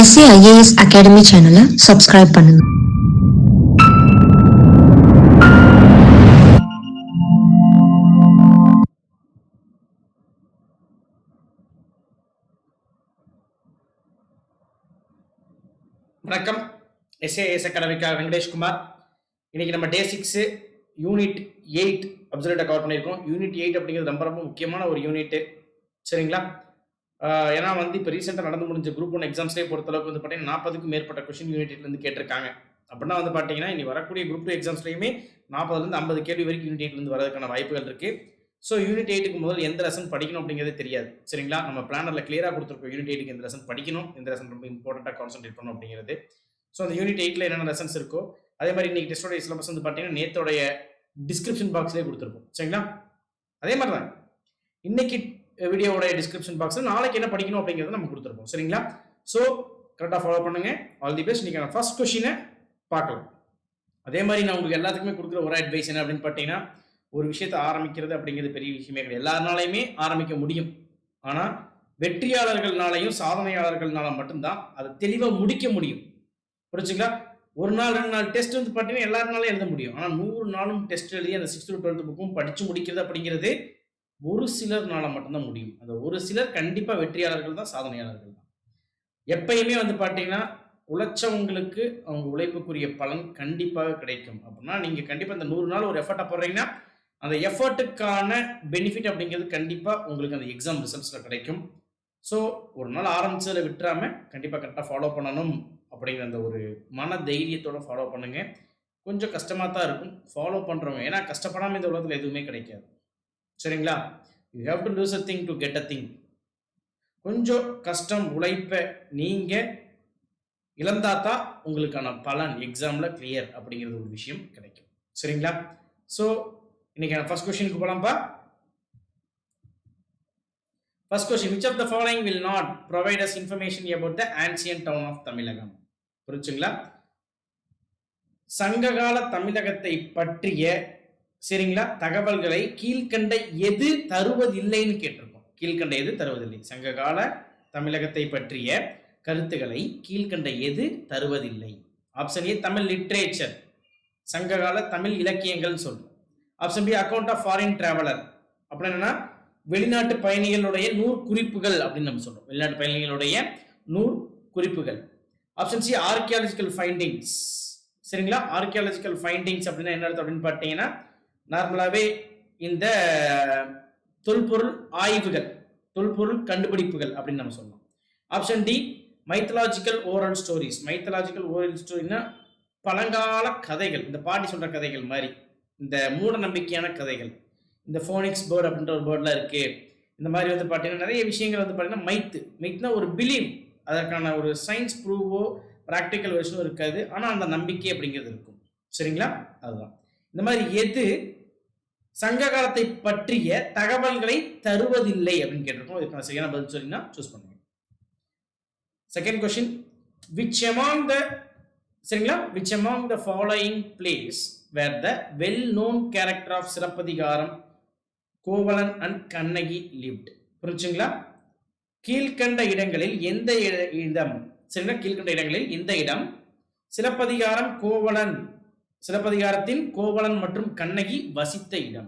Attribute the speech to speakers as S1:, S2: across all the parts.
S1: SAIAS academy சேனலை subscribe பண்ணுங்க.
S2: வணக்கம். SAIAS அகாடமிக்கா வெங்கடேஷ்குமார். இன்னைக்கு நம்ம டே 6 யூனிட் 8 அப்சல்யூட்டா கவர் பண்ணியிருக்கோம். யூனிட் 8 அப்படிங்கிறது ரொம்ப ரொம்ப முக்கியமான ஒரு யூனிட். சரிங்களா? ஏன்னா இப்போ ரீசெண்டாக நடந்து முடிஞ்ச குரூப் 1 எக்ஸாம்ஸ்லேயே பொறுத்தளவுக்கு பார்த்தீங்கன்னா 40க்கும் மேற்பட்ட கொஸ்டின் யூனிட்லேருந்து கேட்டிருக்காங்க. அப்படின்னா பார்த்தீங்கன்னா இனி வரக்கூடிய குரூப் 2 எக்ஸாம்ஸ்லையுமே 40லேருந்து 50 கேள்வி வரைக்கும் யூனிட் 8லேருந்து வரதுக்கான வாய்ப்புகள் இருக்குது. ஸோ யூனிட் 8க்கு முதல் எந்த லெசன் படிக்கணும் அப்படிங்கிறதே தெரியாது. சரிங்களா? நம்ம பிளானரில் கிளியராக கொடுத்துருக்கோம். யூனிட் 8க்கு எந்த லெசன் படிக்கணும், எந்த லெசன் ரொம்ப இம்பார்ட்டண்ட்டாக கான்சென்ட்ரேட் பண்ணணும் அப்படிங்கிறது. ஸோ அந்த யூனிட் 8ல் என்னென்ன லெசன்ஸ் இருக்கோ அதே மாதிரி இன்னைக்கு டெஸ்டோடைய சிலபஸ் பார்த்தீங்கன்னா நேத்தோடைய டிஸ்கிரிப்ஷன் பாக்ஸ்லேயே கொடுத்துருப்போம். சரிங்களா? அதே மாதிரி தான் இன்னைக்கு வீடியோவோட டிஸ்கிரிப்ஷன் பாக்ஸ் நாளைக்கு என்ன படிக்கணும் அப்படிங்கிறத நம்ம கொடுத்துருப்போம். சரிங்களா? ஸோ கரெக்டாக ஃபாலோ பண்ணுங்க. All the best. இன்னைக்கு ஃபர்ஸ்ட் கொஸ்டினை பார்க்கலாம். அதே மாதிரி நான் உங்களுக்கு எல்லாத்துக்குமே கொடுக்குற ஒரு அட்வைஸ் என்ன அப்படின்னு பார்த்தீங்கன்னா, ஒரு விஷயத்தை ஆரம்பிக்கிறது அப்படிங்கிறது பெரிய விஷயமே கிடையாது. எல்லாருனாலையுமே ஆரம்பிக்க முடியும். ஆனால் வெற்றியாளர்கள்னாலையும் சாதனையாளர்கள்னால மட்டும்தான் அதை தெளிவாக முடிக்க முடியும். புரிச்சுங்களா? ஒரு நாள் 2 நாள் டெஸ்ட் பார்த்தீங்கன்னா எல்லாருனாலும் எழுத முடியும். ஆனால் 100 நாளும் டெஸ்ட் எழுதி அந்த 6th to 12th புக்கும் படித்து முடிக்கிறது அப்படிங்கிறது ஒரு சிலர்னால மட்டும்தான் முடியும். அந்த ஒரு சிலர் கண்டிப்பா வெற்றியாளர்கள் தான், சாதனையாளர்கள் தான். எப்பயுமே பார்த்தீங்கன்னா உழைச்சவங்களுக்கு அவங்க உழைப்புக்குரிய பலன் கண்டிப்பாக கிடைக்கும். அப்படின்னா நீங்க கண்டிப்பா இந்த 100 நாள் ஒரு எஃபர்ட்டை போடுறீங்கன்னா அந்த எஃபர்ட்டுக்கான பெனிஃபிட் அப்படிங்கிறது கண்டிப்பா உங்களுக்கு அந்த எக்ஸாம் ரிசல்ட்ஸ்ல கிடைக்கும். ஸோ ஒரு நாள் ஆரம்பிச்சதில் விட்டுறாம கண்டிப்பா கரெக்டாக ஃபாலோ பண்ணணும் அப்படிங்கிற அந்த ஒரு மன தைரியத்தோட ஃபாலோ பண்ணுங்க. கொஞ்சம் கஷ்டமா தான் இருக்கும் ஃபாலோ பண்றவங்க. ஏன்னா கஷ்டப்படாம இந்த உலகத்தில் எதுவுமே கிடைக்காது. சரிங்களா? You have to lose a thing to get a thing. கொஞ்சம் கஷ்டம் உழைப்பை நீங்க இழந்தாதான் உங்களுக்கான பலன் எக்ஸாம்ல கிளியர் அப்படிங்கிறது ஒரு விஷயம் கிடைக்கும். சரிங்களா? ஸோ இன்னைக்கு ஃபர்ஸ்ட் கொஸ்டினுக்கு போலாம்ப்பா. First question, which of the following will not provide us information about the ancient town of தமிழகம்? புரிச்சுங்களா? சங்ககால தமிழகத்தை பற்றிய சரிங்களா தகவல்களை கீழ்கண்ட எது தருவதில்லைன்னு கேட்டிருக்கோம். கீழ்கண்ட எது தருவதில்லை? சங்ககால தமிழகத்தை பற்றிய கருத்துக்களை கீழ்கண்ட எது தருவதில்லை? ஆப்ஷன் ஏ தமிழ் லிட்ரேச்சர், சங்ககால தமிழ் இலக்கியங்கள் சொல்றோம். Option B account of foreign traveller, அப்படின்னு என்னன்னா வெளிநாட்டு பயணிகளுடைய 100 குறிப்புகள் அப்படின்னு நம்ம சொல்றோம். வெளிநாட்டு பயணிகளுடைய 100 குறிப்புகள். Option C archaeological findings. சரிங்களா? ஆர்கியாலஜிக்கல் ஃபைண்டிங்ஸ் அப்படின்னா என்ன அர்த்தம் அப்படின்னு பார்த்தீங்கன்னா நார்மலாகவே இந்த தொல்பொருள் ஆய்வுகள், தொல்பொருள் கண்டுபிடிப்புகள் அப்படின்னு நம்ம சொல்லலாம். Option D mythological oral stories. Mythological oral ஸ்டோரினா பழங்கால கதைகள், இந்த பாட்டி சொல்ற கதைகள் மாதிரி, இந்த மூட நம்பிக்கையான கதைகள். இந்த ஃபோனிக்ஸ் பேர்ட் அப்படின்ற ஒரு பேர்ட்லாம் இருக்கு. இந்த மாதிரி பார்த்தீங்கன்னா நிறைய விஷயங்கள் பார்த்தீங்கன்னா மைத்னா ஒரு பிலீவ், அதற்கான ஒரு சயின்ஸ் ப்ரூவோ ப்ராக்டிக்கல் வெர்ஷனோ இருக்காது. ஆனால் அந்த நம்பிக்கை அப்படிங்கிறது இருக்கும். சரிங்களா? அதுதான் இந்த மாதிரி எது சங்க காலத்தை பற்றிய தகவல்களை தருவதில்லை அப்படின்னு கேட்டிருக்கோம். இதுக்கான சரியான பதில் சொன்னீங்கன்னா சூஸ் பண்ணுங்க. Second question, which among the சரிங்களா which among the following plays where the well known character of Silappathikaram, Kovalan and Kannagi lived? புரிஞ்சுங்களா? கீழ்கண்ட இடங்களில் எந்த இடம் சரிங்களா கீழ்கண்ட இடங்களில் இந்த இடம் சிலப்பதிகாரம் கோவலன், சிலப்பதிகாரத்தின் கோவலன் மற்றும் கண்ணகி வசித்த இடம்.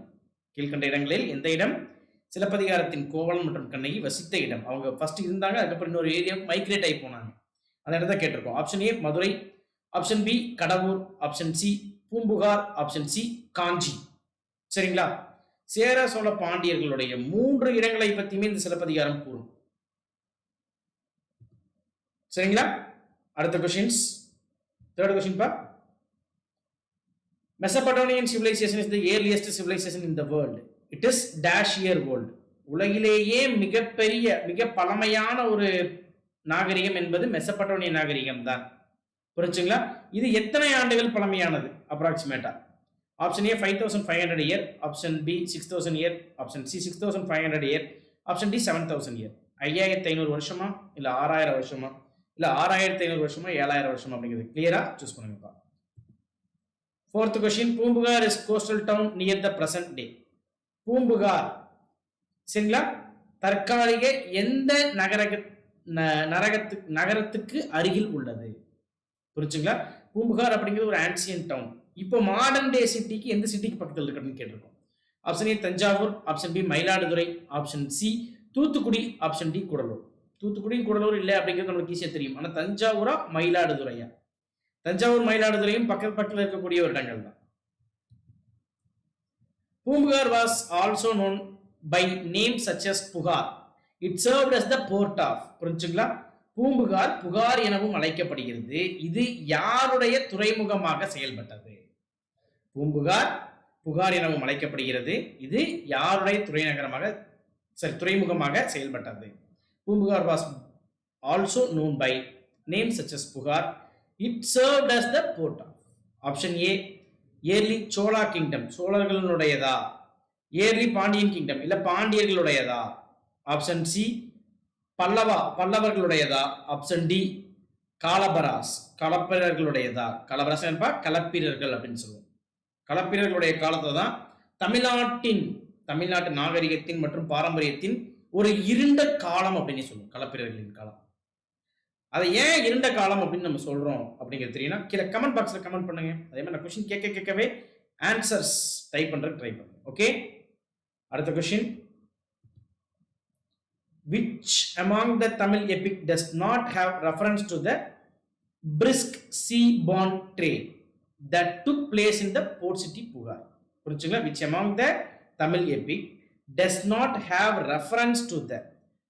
S2: கீழ்கண்ட இடங்களில் எந்த இடம் சிலப்பதிகாரத்தின் கோவலன் மற்றும் கண்ணகி வசித்த இடம்? அவங்க ஃபர்ஸ்ட் இருந்தாங்க, அதுக்கப்புறம் இன்னொரு ஏரியாவுக்கு மைக்ரேட் ஆகி போனாங்க. அந்த இடத்த கேட்டிருக்கோம். Option A Madurai, option B Kadavur, option C Poompuhar, option C Kanchi. சரிங்களா? சேர சோழ பாண்டியர்களுடைய 3 இடங்களை பற்றியுமே இந்த சிலப்பதிகாரம் கூறும். சரிங்களா? அடுத்த கொஸ்டின்ஸ், தேர்ட் கொஸ்டின் பா. Mesopotamian civilization is the earliest civilization in the world. It is dash year world. உலகிலேயே மிகப்பெரிய மிக பழமையான ஒரு நாகரிகம் என்பது மெசபடோனிய நாகரிகம் தான். புரிஞ்சுங்களா? இது எத்தனை ஆண்டுகள் பழமையானது அப்ராக்சிமேட்டா? Option A 5500 year, option B 6000 year, option C 6500 year, option D 7000 year. 5500 வருஷமா இல்ல 6000 வருஷமா இல்ல 6500 வருஷமா 7000 வருஷமா அப்படிங்கிறது கிளியரா சூஸ் பண்ணுங்கப்பா. Fourth question, Poompuhar is coastal town near the present day. Poompuhar சரிங்களா தற்காலிக எந்த நகரத்துக்கு அருகில் உள்ளது. புரிச்சுங்களா? பூம்புகார் அப்படிங்கிறது ஒரு ஆன்சியன்ட் டவுன். இப்போ மாடர்ன் டே சிட்டிக்கு எந்த சிட்டிக்கு பக்கத்தில் இருக்கு அப்படின்னு கேட்டிருக்கோம். Option A Thanjavur, option B Mayiladuthurai, option C Thoothukudi, option D Gudalur. தூத்துக்குடியும் கூடலூர் இல்லை அப்படிங்கிறது நமக்கு ஈஸியா தெரியும். ஆனா தஞ்சாவூரா மயிலாடுதுறையா? தஞ்சாவூர் மயிலாடுதுறையும் பக்கத்தில் இருக்கக்கூடிய ஒரு இடங்கள் தான். Poompuhar was also known by names such as புகார். It served as the port of. புரிஞ்சுங்களா? பூம்புகார் புகார் எனவும் அழைக்கப்படுகிறது. இது யாருடைய துறைமுகமாக செயல்பட்டது? பூம்புகார் புகார் எனவும் அழைக்கப்படுகிறது. இது யாருடைய துறைமுகமாக செயல்பட்டது? Poompuhar was also known by names such as புகார். It served as the port of. Option A early Chola kingdom, சோழர்களுடையதா? ஏர்லி பாண்டியன் கிங்டம், இல்ல பாண்டியர்களுடையதா? ஆப்ஷன் சி பல்லவர்களுடையதா? ஆப்ஷன் டி காலபராஸ், களப்பிரர்களுடையதா? கலபராஸ் என்பா களப்பிரர்கள் அப்படின்னு சொல்லுவோம். களப்பிரர்களுடைய காலத்துல தான் தமிழ்நாட்டு நாகரிகத்தின் மற்றும் பாரம்பரியத்தின் ஒரு இருண்ட காலம் அப்படின்னு சொல்லுவோம். களப்பிரர்களின் காலம். அதை ஏன் இருண்ட காலம் அப்படின்னு நம்ம சொல்றோம் அப்படிங்கிறது தெரியும்னா கீழே கமெண்ட் பாக்ஸ்ல கமெண்ட் பண்ணுங்க. அதே மாதிரி நான் கொஸ்டின் கேட்கவே ஆன்சர்ஸ் டைப் பண்றதுக்கு ட்ரை பண்ணுங்க. ஓகே, அடுத்த question. Which among the Tamil epic does not have reference to the brisk sea-borne trade that took place in the port city Pugar? புரிஞ்சுங்களா? Which among the Tamil epic does not have reference to the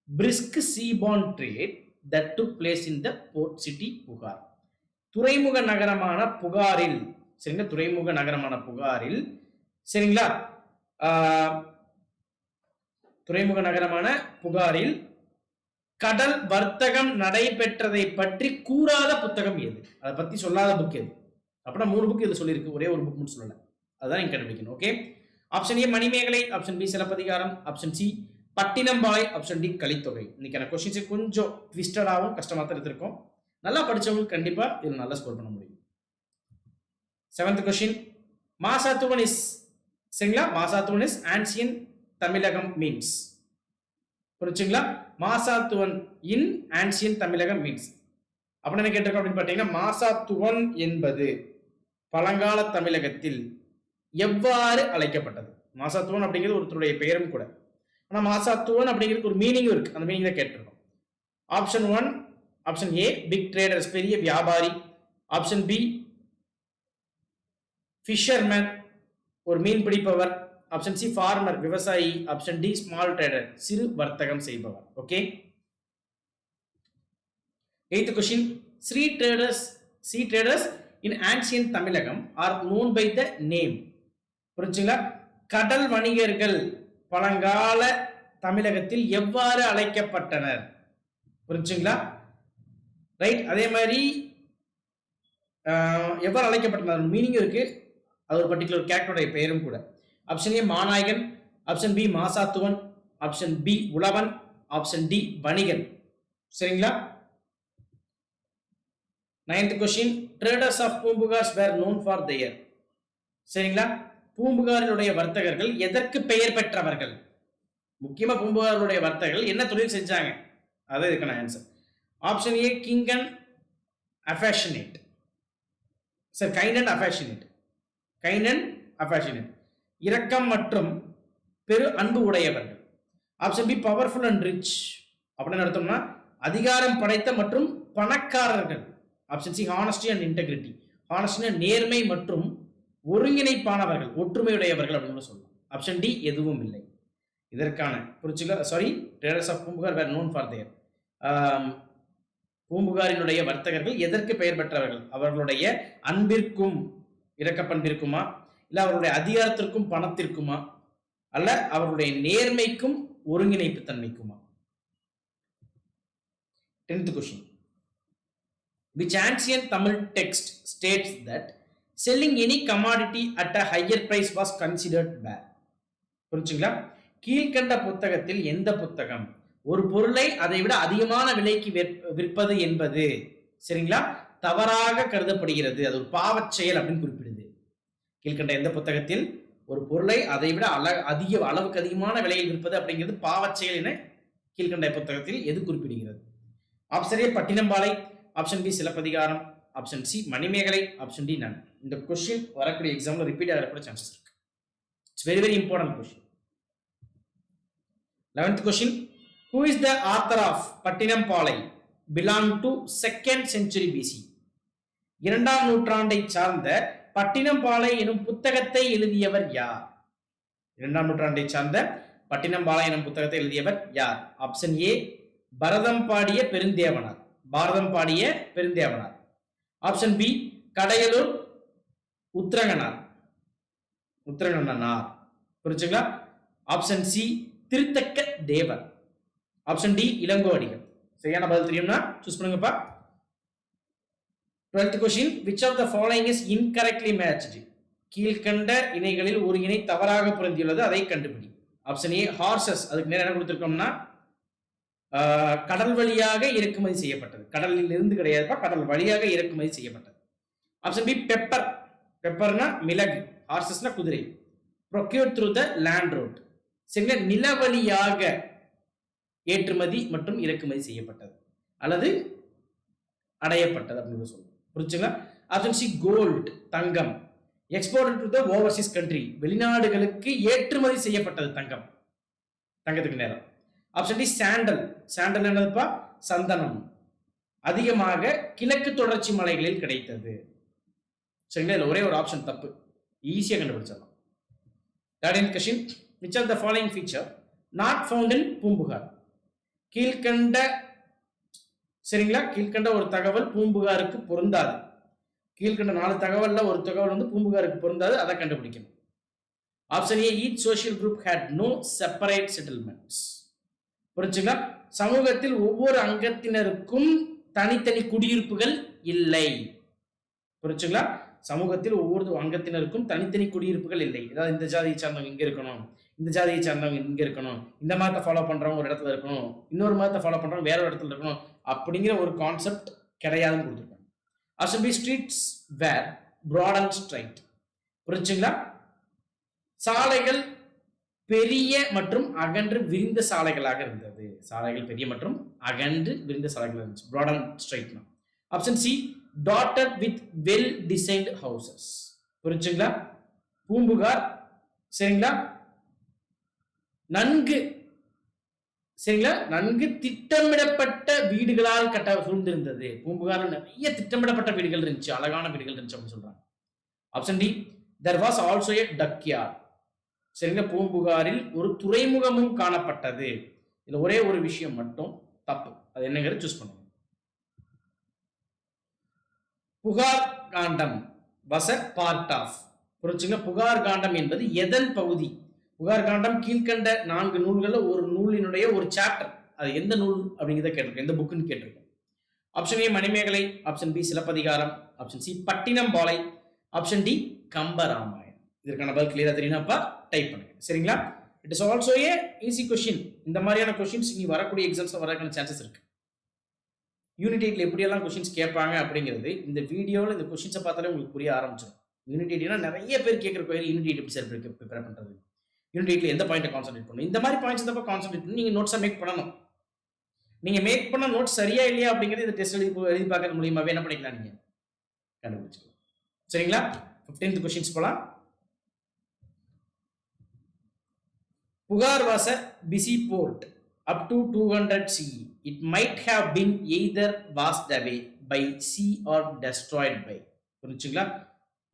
S2: brisk sea-borne trade that took place in the port city Pugar? துறைமுக நகரமான புகாரில், சரிங்களா, துறைமுக நகரமான புகாரில், சரிங்களா, துறைமுக நகரமான புகாரில் கடல் வர்த்தகம் நடைபெற்றதை பற்றி கூறாத புத்தகம் எது? அதை பத்தி சொல்லாத புக் எது? அப்படின்னா 3 புக் இது சொல்லியிருக்கு, ஒரே ஒரு புக் மட்டும் சொல்லல. அதுதான் நீங்க கண்டுபிடிக்கணும். Okay, option A Manimekalai, option B Silappathikaram, option C Pattinappalai, option D Kalittokai. இன்னைக்கான கொஸ்டின்ஸ் கொஞ்சம் ட்விஸ்டடாகவும் கஷ்டமாக தான் எடுத்திருக்கோம். நல்லா படிச்சவங்களுக்கு கண்டிப்பா இதில் நல்லா ஸ்கோர் பண்ண முடியும். 7th question. மாசாத்துவன் இஸ், சரிங்களா, Masathuvan is ancient Tamilakam means. புரிச்சுங்களா? Masathuvan in ancient Tamilakam means அப்படின்னு என்ன கேட்டிருக்கோம் அப்படின்னு பார்த்தீங்கன்னா, மாசாத்துவன் என்பது பழங்கால தமிழகத்தில் எவ்வாறு அழைக்கப்பட்டது? மாசாத்துவன் அப்படிங்கிறது ஒருத்தருடைய பெயரும் கூட. ஆனா மாசாத்துவன் அப்படிங்கிறது ஒரு மீனிங்கும் இருக்கு. அந்த மீனிங் தான் கேட்டிருக்கோம். Option 1, option A big traders, பெரிய வியாபாரி. ஆப்ஷன் பி ஃபிஷர்மேன், ஒரு மீன் பிடிப்பவர். ஆப்ஷன் சி ஃபார்மர், விவசாயி. ஆப்ஷன் டி ஸ்மால் ட்ரேடர், சிறு வர்த்தகம் செய்பவர். Okay, 8th question. Sea traders in ancient Tamilagam are known by the name. புரிஞ்சுங்களா? கடல் வணிகர்கள் பழங்கால தமிழகத்தில் எவ்வாறு அழைக்கப்பட்டனர்? புரிஞ்சுங்களா? ரைட். அதே மாதிரி எவ்வாறு அழைக்கப்பட்டனர் மீனிங் இருக்கு. அது ஒரு பர்டிகுலர் கேரக்டருடைய பெயரும் கூட. Option A Manayakan, option B Masathuvan, option B உழவன், ஆப்ஷன் டி வணிகன். சரிங்களா? 9th question. Traders of Poompuhars were known for their. சரிங்களா? பூம்புகாரினுடைய வர்த்தகர்கள் எதற்கு பெயர் பெற்றவர்கள்? முக்கியமா பூம்புகாரினுடைய வர்த்தகர்கள் என்ன தொழில் செஞ்சாங்க? அதான் இதுக்கான answer. Option A kind and affectionate. Sir kind and affectionate. Kind and affectionate, இரக்கம் மற்றும் பெரு அன்பு உடையவர்கள். Option B powerful and rich. அப்படின்னு எடுத்தோம்னா அதிகாரம் படைத்த மற்றும் பணக்காரர்கள். Option C honesty and integrity. Honesty நேர்மை மற்றும் ஒருங்கிணைப்பானவர்கள், ஒற்றுமையுடையவர்கள் அப்படின்னு சொல்லலாம். ஆப்ஷன் டி எதுவும் இல்லை. இதற்கான புரிச்சுங்களா? Sorry, traders of Poompuhar were known for their. பூம்புகாரினுடைய வர்த்தகர்கள் எதற்கு பெயர் பெற்றவர்கள்? அவர்களுடைய அன்பிற்கும் இரக்கப்பண்பிற்குமா, இல்ல அவருடைய அதிகாரத்திற்கும் பணத்திற்குமா, அல்ல அவருடைய நேர்மைக்கும் ஒருங்கிணைப்பு தன்மைக்குமா? 10th question. Which ancient Tamil text states that selling any commodity at a higher price was considered bad? புரிஞ்சுங்களா? கீழ்கண்ட புத்தகத்தில் எந்த புத்தகம் ஒரு பொருளை அதை விட அதிகமான விலைக்கு விற்பது என்பது, சரிங்களா, தவறாக கருதப்படுகிறது, அது ஒரு பாவச் செயல் அப்படின்னு குறிப்பிடுது? கீழ்கண்ட எந்த புத்தகத்தில் ஒரு பொருளை அதை விட அளவுக்கு அதிகமான விலையில் விற்பது அப்படிங்கிறது பாவச் செயல் என கீழ்கண்ட புத்தகத்தில் எது குறிப்பிடுகிறது? Option A Pattinappalai, option B Silappathikaram, option C Manimekalai, option D none. இந்த கொஸ்டின் வரக்கூடிய எக்ஸாம்ல ரிப்பீட் ஆகிற கூட சான்சஸ் இருக்கு. It's very very important question. 11th question. Who is the author of Pattinappalai? Belong to 2nd century BC. 2ஆம் நூற்றாண்டை சார்ந்த பட்டினம்பாலை எனும் புத்தகத்தை எழுதியவர் யார்? 2ஆம் நூற்றாண்டை சார்ந்த பட்டினம்பாலை எனும் புத்தகத்தை எழுதியவர் யார்? ஆப்ஷன் ஏ பரதம் பாடிய பெருந்தேவனார். பாரதம் பாடிய பெருந்தேவனார். Option B Kadiyalur Uthiranganar. உத்திரங்கனார். புரிஞ்சுங்களா? Option C Thiruthakka Thevar. Option D Ilangovadigal. சரியான பதில் தெரியும்னா சூஸ் பண்ணுங்கப்பா. 12th question. Which of the following is incorrectly matched? கீழ்கண்ட இணைகளில் ஒரு இணை தவறாக பொருந்தியுள்ளது, அதை கண்டுபிடி. Option A horses. அதுக்கு நேரம் என்ன கொடுத்திருக்கோம்னா கடல் வழியாக இறக்குமதி செய்யப்பட்டது. கடலில் இருந்து கிடையாதுப்பா, கடல் வழியாக இறக்குமதி செய்யப்பட்டது. Option B pepper. பெப்பர்னா மிளகு, ஹார்சஸ்னா குதிரை. Procure through the land road. சரிங்களா? நிலவழியாக ஏற்றுமதி மற்றும் இறக்குமதி செய்யப்பட்டது அல்லது அடையப்பட்டது அப்படின்னு சொல்லுவோம். புரிஞ்சுங்களா? ஆப்ஷன் சி கோல்ட், தங்கம். Export to the overseas country, வெளிநாடுகளுக்கு ஏற்றுமதி செய்யப்பட்டது தங்கம், தங்கத்துக்கு நேரம். Option D sandal. சாண்டல் என்னதுப்பா? சந்தனம். அதிகமாக கிழக்கு தொடர்ச்சி மலைகளில் கிடைத்தது. சரிங்களா? இதுல ஒரே ஒரு ஆப்ஷன் தப்பு, ஈஸியா கண்டுபிடிச்சிடலாம். 13th question. Which of the following feature not found in Poompuhar? கீழ்கண்ட சரிங்களா? கீழ்கண்ட ஒரு தகவல் பூம்புகாருக்கு பொருந்தாது. கீழ்கண்ட 4 தகவல்ல ஒரு தகவல் வந்து பூம்புகாருக்கு பொருந்தாது, அதை கண்டுபிடிக்கணும். Option A each social group had no separate settlements. புரிஞ்சுங்களா? சமூகத்தில் ஒவ்வொரு அங்கத்தினருக்கும் தனித்தனி குடியிருப்புகள் இல்லை. புரிஞ்சுங்களா? சமூகத்தில் ஒவ்வொரு அங்கத்தினருக்கும் தனித்தனி குடியிருப்புகள் இல்லை. அதாவது இந்த ஜாதியை சார்ந்தவங்க இங்க இருக்கணும், இந்த ஜாதியை சார்ந்தவங்க இங்க இருக்கணும், இந்த மதத்தை ஃபாலோ பண்றவங்க ஒரு இடத்துல இருக்கணும், இன்னொரு மதத்தை ஃபாலோ பண்றவங்க வேற ஒரு இடத்துல இருக்கணும் அப்படிங்கிற ஒரு கான்செப்ட் கிடையாதுன்னு கொடுத்துருக்காங்க. Option B streets were broad and straight. புரிஞ்சுங்களா? சாலைகள் பெரிய மற்றும் அகன்று விரிந்த சாலைகளாக இருந்தது. சாலைகள் பெரிய மற்றும் அகன்று விரிந்த சாலைகள் இருந்துச்சு. broad and straight. Option C dotted with well designed houses. புரிஞ்சுங்களா? பூம்புகார் சரிங்களா நன்கு சரிங்களா நன்கு திட்டமிடப்பட்ட வீடுகளால் சூழ்ந்திருந்தது. பூம்புகார்ல நிறைய திட்டமிடப்பட்ட வீடுகள் இருந்துச்சு, அழகான வீடுகள் இருந்துச்சு அப்படின்னு சொல்றாங்க. Option D there was also a dockyard. சரிங்களா? பூம்புகாரில் ஒரு துறைமுகமும் காணப்பட்டது. இதுல ஒரே ஒரு விஷயம் மட்டும் தப்பு, அது என்னங்கிறது சூஸ் பண்ணுங்க. புகார் காண்டம் was a part of. புரிஞ்சுங்க? புகார் காண்டம் என்பது எதன் பகுதி? புகார் காண்டம் கீழ்கண்ட 4 நூல்கள்ல ஒரு நூலினுடைய ஒரு சாப்டர். அது எந்த நூல் அப்படிங்கிறத கேட்டிருக்கோம், எந்த புக்குன்னு கேட்டிருக்கோம். Option A Manimekalai, option B Silappathikaram, option C Pattinappalai, option D Kambaramayanam. இதற்கான பதில் கிளியரா தெரியும்னாப்பா டைப் பண்ணுங்க. சரிங்களா? It is also a easy question. இந்த மாதிரியான கொஸ்டின்ஸ் இனி வரக்கூடிய எக்ஸாம்ஸ்ல வரக்கான சான்சஸ் இருக்கு. யூனிட் 8ல எப்படியெல்லாம் கொஸ்டின்ஸ் கேட்பாங்க அப்படிங்கிறது இந்த வீடியோவில் இந்த கொஸ்டின்ஸை பார்த்தாலே உங்களுக்கு புரிய ஆரம்பிச்சிடும். யூனிட் 8னா நிறைய பேர் கேட்குற கோயில் யூனிட் 8 எப்படி சார் ப்ரிப்பேர் பண்ணுறது, யூனிட் 8ல எந்த பாயிண்ட்டை கான்சன்ட்ரேட் பண்ணணும், இந்த மாதிரி பாயிண்ட்ஸ் தான் கான்சன்ட்ரேட் பண்ணி நீங்கள் நோட்ஸாக மேக் பண்ணணும். நீங்கள் மேக் பண்ண நோட்ஸ் சரியா இல்லையா அப்படிங்கிறது இந்த டெஸ்ட் எழுதி பார்க்கறது மூலியமாகவே என்ன பண்ணிக்கலாம், நீங்கள் கண்டுபிடிச்சிக்கலாம். சரிங்களா? 15th கொஸ்டின்ஸ் போகலாம். புகார் was a busy port up to 200 CE. It might have been either washed away by sea or destroyed by. புரிஞ்சுங்களா?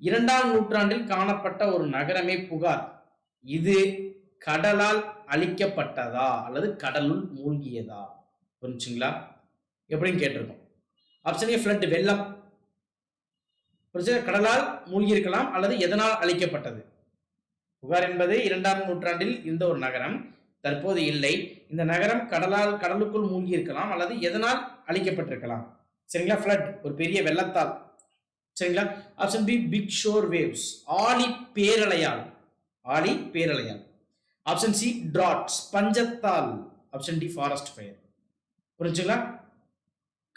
S2: 2ஆம் நூற்றாண்டில் காணப்பட்ட ஒரு நகரமே புகார். இது கடலால் அழிக்கப்பட்டதா அல்லது கடலுள் மூழ்கியதா? புரிஞ்சுங்களா? எப்படின்னு கேட்டிருக்கோம். ஆப்ஷன் ஏ ஃப்ளட், வெள்ளம். கடலால் மூழ்கி இருக்கலாம் அல்லது எதனால் அழிக்கப்பட்டது? புகார் என்பது 2ஆம் நூற்றாண்டில் இருந்த ஒரு நகரம், தற்போது இல்லை. இந்த நகரம் கடலுக்குள் மூழ்கி இருக்கலாம் அல்லது எதனால் அழிக்கப்பட்டிருக்கலாம். சரிங்களா? ஃப்ளட், ஒரு பெரிய வெள்ளத்தால். சரிங்களா? Option B big shore waves, ஆழி பேரலையால். ஆழி பேரலையால். ஆப்ஷன் சி டிராட்ஸ், பஞ்சத்தால். Option D forest fire. புரிஞ்சுங்களா?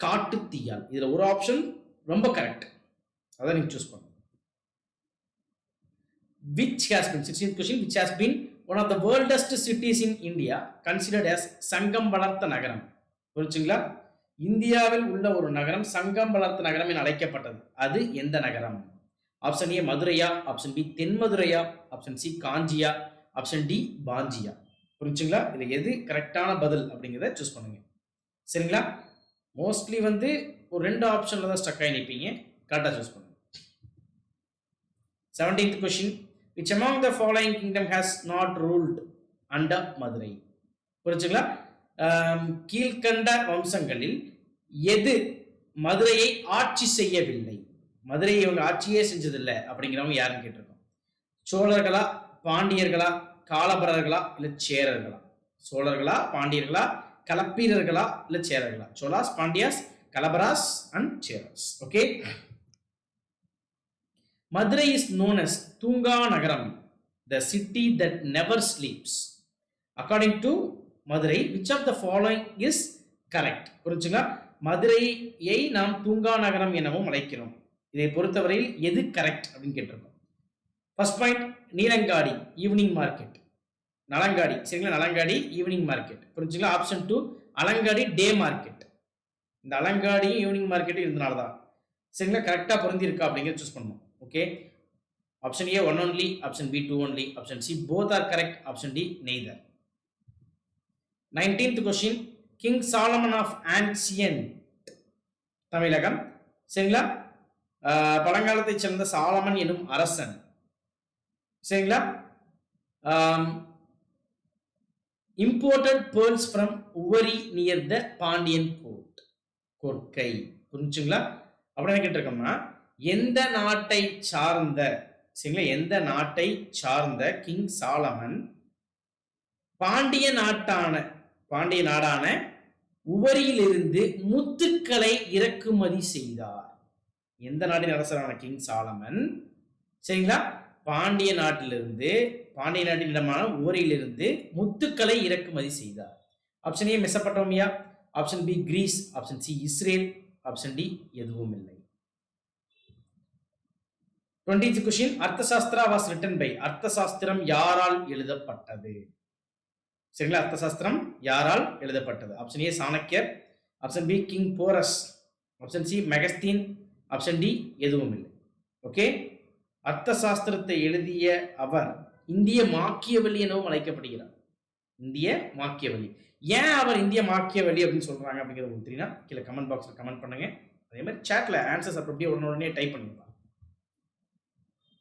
S2: காட்டு தீயால். இதுல ஒரு ஆப்ஷன் ரொம்ப கரெக்ட், அதான் நீங்க சூஸ் பண்ணுங்க. Which has been 16th question, which has been one of the worldest cities in India considered as சங்கம் வளர்த்த நகரம்? புரிஞ்சுங்களா? இந்தியாவில் உள்ள ஒரு நகரம் சங்கம் வளர்த்த நகரம் என அழைக்கப்பட்டது. அது எந்த நகரம்? ஆப்ஷன் ஏ மதுரையா, ஆப்ஷன் பி தென்மதுரையா, ஆப்ஷன் சி காஞ்சியா, ஆப்ஷன் டி பாஞ்சியா. புரிஞ்சுங்களா? இதுல எது கரெக்டான பதில் அப்படிங்கிறத சூஸ் பண்ணுங்க. சரிங்களா? மோஸ்ட்லி வந்து ஒரு 2 ஆப்ஷன்ல தான் ஸ்டக் ஆகி நிற்பீங்க. கரெக்டாக சூஸ் பண்ணுங்க. 17th question, which among the following kingdom has not ruled under Madurai? புரிஞ்சுங்களா? கீழ்கண்ட வம்சங்களில் எது மதுரையை ஆட்சி செய்யவில்லை? மதுரையை இவங்க ஆட்சியே செஞ்சதில்லை அப்படிங்கிறவங்க யாருன்னு கேட்டிருக்கோம். சோழர்களா, பாண்டியர்களா, காலபரர்களா, இல்ல சேரர்களா? சோழர்களா, பாண்டியர்களா, களப்பீரர்களா, இல்ல சேரர்களா? Cholas, Pandyas, Kalabhras and Cheras. Okay. Madurai is known as தூங்கா நகரம், the city that never sleeps. According to Madurai, which of the following is correct? புரிஞ்சுங்களா? மதுரையை நாம் தூங்கா நகரம் எனவும் அழைக்கிறோம். இதை பொறுத்தவரையில் எது கரெக்ட் அப்படின்னு கேட்டிருக்கோம். First point, Nalangadi evening market. Nalangadi, சரிங்களா? Nalangadi evening market. புரிஞ்சுங்களா? Option 2 Allangadi day market. இந்த அலங்காடியும் ஈவினிங் மார்க்கெட் இருந்தனால தான். சரிங்களா? கரெக்டாக பொருந்திருக்கா அப்படிங்கிறத சூஸ் பண்ணணும். Okay. Option A 1 only, option B 2 only, option C both are correct, option D neither. 19th question, king Solomon of ancient Tamilakam. சரிங்களா? பழங்காலத்தை சேர்ந்த சாலமன் எனும் அரசன். சரிங்களா? Imported pearls from Uvari near the Pandyan court. Korkai. புரிஞ்சுங்களா? அப்படின்னு கேட்டிருக்கோம்னா எந்த நாட்டை சார்ந்த, சரிங்களா, எந்த நாட்டை சார்ந்த கிங் சாலமன் பாண்டிய நாடான உவரியிலிருந்து முத்துக்களை இறக்குமதி செய்தார்? எந்த நாட்டின் அரசரான கிங் சாலமன், சரிங்களா, பாண்டிய நாட்டின் இடமான உவரியிலிருந்து முத்துக்களை இறக்குமதி செய்தார்? Option A Mesopotamia, option B Greece, option C Israel, option D எதுவும் இல்லை. 20th question, Arthashastra was written by. Arthasastram யாரால் எழுதப்பட்டது? சரிங்களா? அர்த்தசாஸ்திரம் யாரால் எழுதப்பட்டது? Option A Chanakyar, option B king Porus, option C Megasthene, option D எதுவும் இல்லை. ஓகே. அர்த்தசாஸ்திரத்தை எழுதிய அவர் இந்திய மாக்கியவல்லி எனவும் அழைக்கப்படுகிறார். இந்திய மாக்கியவல்லி. ஏன் அவர் இந்திய மாக்கியவல்லி அப்படின்னு சொல்றாங்க அப்படிங்கிறது உங்களுக்கு தெரியுமா? கீழே கமெண்ட் பாக்ஸ்ல கமெண்ட் பண்ணுங்க. அதே மாதிரி சாட்ல ஆன்சர்ஸ் அப்படியே உடனே டைப் பண்ணுங்க.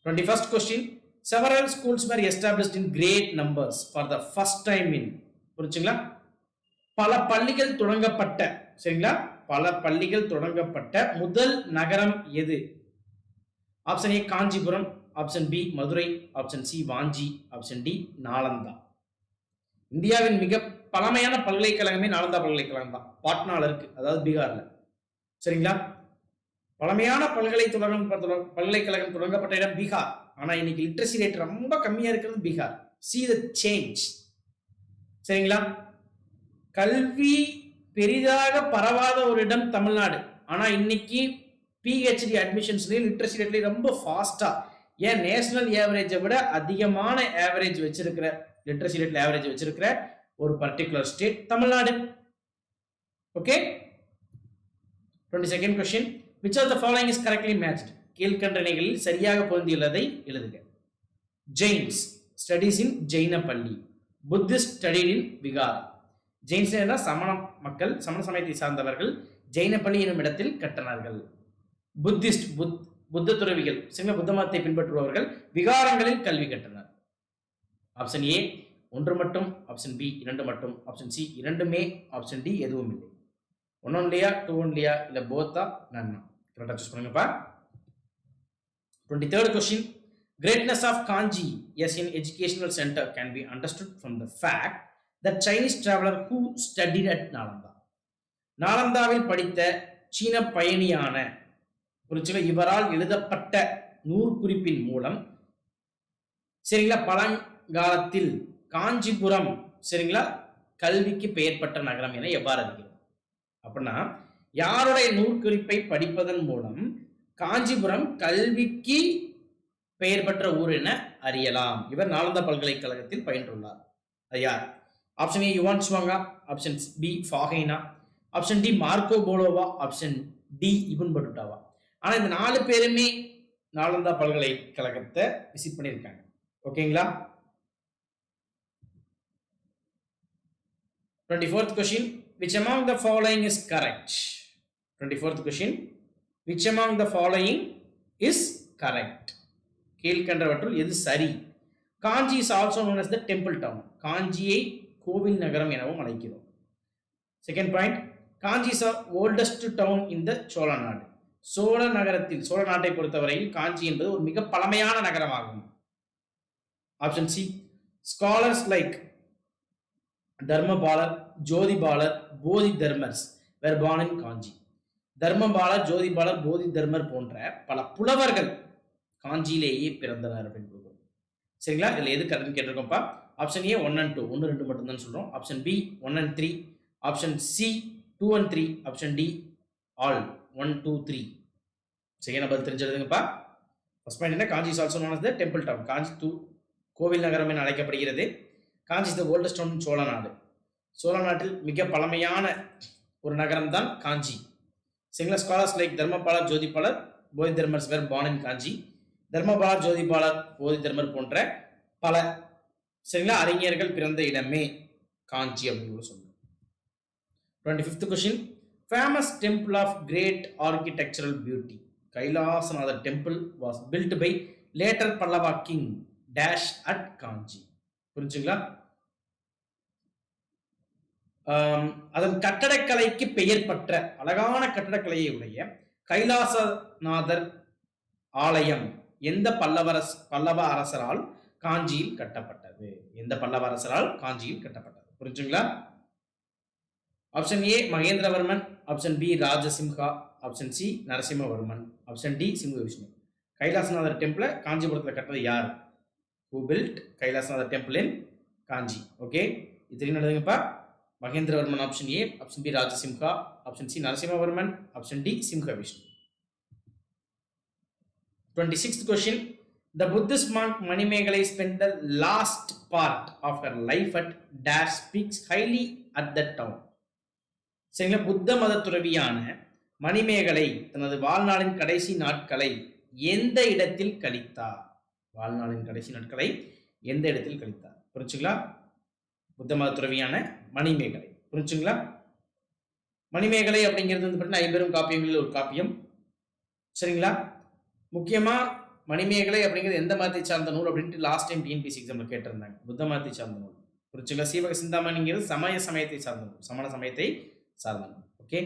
S2: 21st question, several schools were established in great numbers for the first time in. புரிஞ்சுங்களா? பல பள்ளிகள் தொடங்கப்பட்ட, சரிங்களா, பல பள்ளிகள் தொடங்கப்பட்ட முதல் நகரம் எது? Option A Kanchipuram, option B Madurai, option C Vanchi, option D Nalanda. இந்தியாவின் மிக பழமையான பல்கலைக்கழகமே நாலந்தா பல்கலைக்கழகம் தான். பாட்னால இருக்கு, அதாவது பீகார்ல. சரிங்களா? பழமையான பல்கலைக்கழகம் தொடங்கப்பட்ட இடம் பீகார். ஆனா இன்னைக்கு லிட்ரஸி ரேட் ரொம்ப கம்மியா இருக்கிறது பீகார். see the change. சரிங்களா? கல்வி பெரிதாக பரவாத ஒரு இடம் தமிழ்நாடு. ஆனா இன்னைக்கு பிஹெச்டி அட்மிஷன்ஸ்லயும் லிட்ரஸி ரேட்லயும் ரொம்ப ஃபாஸ்டா, ஏன் நேஷனல் ஏவரேஜை விட அதிகமான ஏவரேஜ் வச்சிருக்கிற, லிட்ரஸி ரேட்ல ஏவரேஜ் வச்சிருக்கிற ஒரு particular state Tamil Nadu. Okay. 22nd question, which of the following is correctly matched? கீழ்கண்டனைகளில் சரியாக பொருந்தியுள்ளதை எழுதுக. ஜெயின்ஸ் ஸ்டடீஸ் இன் ஜெயின பள்ளி, Buddhist studied in vihar. Jains சமண மக்கள், சமண சமயத்தை சார்ந்தவர்கள் ஜெயின பள்ளி எனும் இடத்தில் கட்டணர்கள். புத்திஸ்ட் புத்த துறவிகள், சிங்க புத்த மதத்தை பின்பற்றுபவர்கள் விகாரங்களில் கல்வி கட்டணர். ஆப்ஷன் ஏ 1 மட்டும், ஆப்ஷன் பி 2 மட்டும், ஆப்ஷன் சி 2மே, ஆப்ஷன் டி எதுவும் இல்லை. 1 only, 2 only, இல்ல போத்தா நன்னா? கரெக்டா சூஸ் பண்ணுங்கப்பா. 23rd question, greatness of Kanji as an educational center can be understood from the fact that Chinese traveler who studied at Nalanda. நாலந்தாவில் படித்த சீன பயணியான, புரிச்சுங்களா, இவரால் எழுதப்பட்ட நூற்குறிப்பின் மூலம், சரிங்களா, பழங்காலத்தில் காஞ்சிபுரம், சரிங்களா, கல்விக்கு பெயர் பெற்ற நகரம் என எவ்வாறு அறிகிறோம்? அப்படின்னா யாருடைய நூற்குறிப்பை படிப்பதன் மூலம் காஞ்சிபுரம் கல்விக்கு பெயர் பெற்ற ஊர் என அறியலாம்? இவர் நாலந்தா பல்கலைக்கழகத்தில் பயின்றுள்ளார். அது யார்? ஆப்ஷன் ஏ யுவான் சுவாங்கா, ஆப்ஷன் பி ஃபாகைனா, ஆப்ஷன் டி மார்க்கோ போலோவா, ஆப்ஷன் டி இபன் பட்டுட்டாவா. ஆனா இந்த 4 பேருமே நாலந்தா பல்கலைக்கழகத்தை விசிட் பண்ணியிருக்காங்க. ஓகேங்களா? 24th question, which among the following is correct? 24th question, which among the following is correct? கீழ்கண்டவற்றுள் எது சரி? காஞ்சி is also known as the temple town. காஞ்சியை கோவில் நகரம் எனவும் அழைக்கிறோம். Second point, Kanchi is the oldest town in the Chola Nadu. Chola நகரத்தில், சோழ நாட்டை பொறுத்தவரையில் காஞ்சி என்பது ஒரு மிக பழமையான நகரமாகும். ஆப்ஷன் சி, ஸ்காலர்ஸ் லைக் தர்மபாலர், ஜோதிபாலர், போதி தர்மர்ஸ் were born in காஞ்சி. தர்மபாலர், ஜோதிபாலர், போதி தர்மர் போன்ற பல புலவர்கள் காஞ்சியிலேயே பிறந்தனர் அப்படின்னு கொடுக்கும். சரிங்களா? இதுல எது கரெக்ட்னு கேட்டிருக்கோம்ப்பா. ஆப்ஷன் ஏ 1 and 2, 1 2 மட்டும் தான் சொல்றோம். Option B 1 and 3, option C 2 and 3, option D all 1 2 3. சரியான பதில் தெரிஞ்சிருதுங்கப்பா. ஃபர்ஸ்ட் பாயிண்ட் என்ன, Kanchi is also known as the temple town. Kanchi கோவில் நகரம் என அழைக்கப்படுகிறது. Kanchi is the oldest town in Chola Nadu. சோழ நாட்டில் மிக பழமையான ஒரு நகரம் தான் காஞ்சி. சரிங்களா? ஸ்காலர்ஸ் லைக் தர்மபாலர், ஜோதிபாலர், போதி தர்மர்ஸ் வேர் born in காஞ்சி. தர்மபாலர், ஜோதிபாலர், போதி தர்மர் போன்ற பல சரிங்களா அறிஞர்கள் பிறந்த இடமே காஞ்சி அப்படின்னு சொல்றோம். 25th question, famous temple of great architectural beauty. Kailasanathar temple was built by later Pallava king dash at காஞ்சி. புரிஞ்சுங்களா? அதன் கட்டடக்கலைக்கு பெயர் பெற்ற அழகான கட்டடக்கலையை உடைய கைலாசநாதர் ஆலயம் எந்த பல்லவ அரசரால் காஞ்சியில் கட்டப்பட்டது? எந்த பல்லவ அரசரால் காஞ்சியில் கட்டப்பட்டது? புரிஞ்சுங்களா? Option A Mahendravarman, option B Rajasimha, option C Narasimhavarman, option D Simha Vishnu. Kailasanathar டெம்பிளை காஞ்சிபுரத்தில் கட்டது யார்? Who built Kailasanathar temple in Kanchi? Okay, இது தெரியும் நடந்துங்கப்பா. Mahendravarman option A, option B Rajasimha, option C Narasimhavarman, option D Simha Vishnu. 26th question, the Buddhist monk Manimekalai spent the last part of her life at dash speaks highly at that town. சரிங்களா? புத்த மத துறவியான மணிமேகலை தனது வாழ்நாளின் கடைசி நாட்களை எந்த இடத்தில் கழித்தார்? வாழ்நாளின் கடைசி நாட்களை எந்த இடத்தில் கழித்தார்? புரிஞ்சுங்களா? புத்த மத துறவியான மணிமேகலை. புரிஞ்சுங்களா? மணிமேகலை அப்படிங்கிறது வந்து பார்த்தீங்கன்னா 50 காப்பியங்களில் ஒரு காப்பியம். சரிங்களா? முக்கியமா மணிமேகலை அப்படிங்கிறது எந்த மதத்தை சார்ந்த நூல் அப்படின்ட்டு லாஸ்ட் டைம் டிஎன்பிஎஸ்சி எக்ஸாம்ல கேட்டிருந்தாங்க. புத்த மதத்தை சார்ந்த நூல். புரிஞ்சுங்களா? சீவக சிந்தாமணிங்கிறது சமயத்தை சார்ந்த நூல், சமண சமயத்தை சார்ந்த நூல். ஓகே,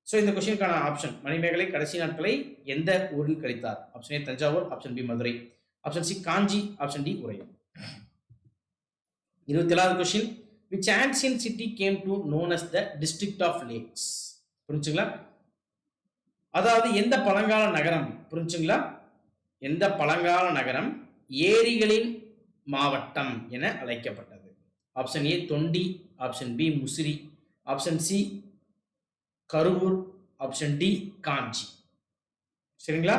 S2: ஸோ இந்த கொஸ்டினுக்கான ஆப்ஷன், மணிமேகலை கடைசி நாட்களை எந்த ஊரில் கழித்தார்? Option A Thanjavur, option B Madurai, option C Kanchi, option D Uraiyur. 27வது question, which ancient city came to known as the district of lakes? புரிஞ்சுங்களா? அதாவது எந்த பழங்கால நகரம், புரிஞ்சுங்களா, எந்த பழங்கால நகரம் ஏரிகளின் மாவட்டம் என அழைக்கப்பட்டது? Option A Thondi, option B Musiri, option C Karuvur, option D Kanchi. சரிங்களா?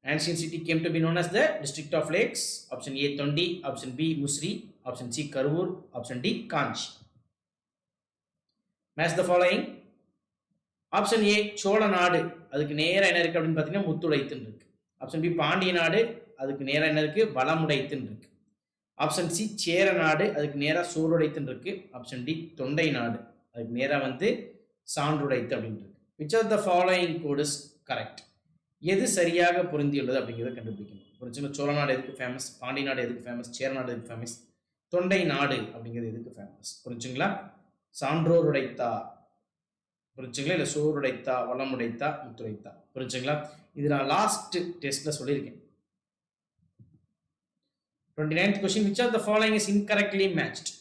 S2: Ancient city came to be known as the district of lakes. Option A Tondi, option B Musri, option C Karur, option D Kanchi. Match the following. Option A Chola நாடு, அதுக்கு நேரா என்ன இருக்கு அப்படின்னு பார்த்தீங்கன்னா முத்துடைத்துன்னு இருக்கு. Option B Pandya நாடு, அதுக்கு நேரா என்ன இருக்கு வளமுடைத்துன்னு இருக்கு. ஆப்ஷன் சி சேர நாடு, அதுக்கு நேரா சோறுடைத்துன்னு இருக்கு. ஆப்ஷன் டி தொண்டை நாடு, அதுக்கு நேரா வந்து சான்றுடைத்து அப்படின்னு இருக்கு. Which of the following code is correct? எது சரியாக பொருந்தியுள்ளது அப்படிங்கிறத கண்டுபிடிக்கணும். புரிஞ்சுங்க? சோழ நாடு எதுக்கு ஃபேமஸ், பாண்டிய நாடு எதுக்கு ஃபேமஸ், சேர நாடு எதுக்கு ஃபேமஸ், தொண்டை நாடு அப்படிங்கிறது எதுக்கு ஃபேமஸ்? புரிஞ்சுங்களா? சான்றோர் உடைத்தா, புரிஞ்சுங்களா, இல்லை சோறு உடைத்தா, வளம் உடைத்தா, முத்துடைத்தா. புரிஞ்சுங்களா? இது நான் லாஸ்ட் டெஸ்ட்ல சொல்லியிருக்கேன். 29th question, which of the following is incorrectly matched?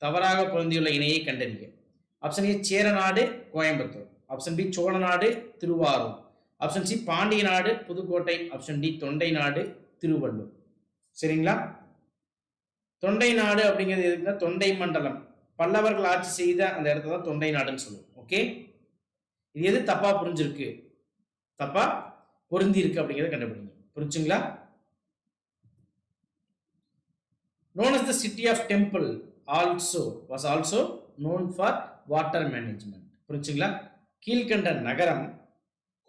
S2: தவறாக பொருந்தியுள்ள இணையை கண்டறிக. Option A Cheranadu Coimbatore, option B Chola Nadu Thiruvarur, option C Pandya நாடு புதுக்கோட்டை, ஆப்ஷன் டி தொண்டை நாடு திருவள்ளூர். சரிங்களா? தொண்டை நாடு அப்படிங்கிறது எதுக்குன்னா தொண்டை மண்டலம், பல்லவர்கள் ஆட்சி செய்த அந்த இடத்துல தான் தொண்டை நாடுன்னு சொல்லுவோம். ஓகே, இது எது தப்பா புரிஞ்சிருக்கு, தப்பா பொருந்தி இருக்கு அப்படிங்கிறத கண்டுபிடிங்க. புரிஞ்சுங்களா? known as the city of temple was also known for water management. புரிஞ்சுங்களா? கீழ்கண்ட நகரம்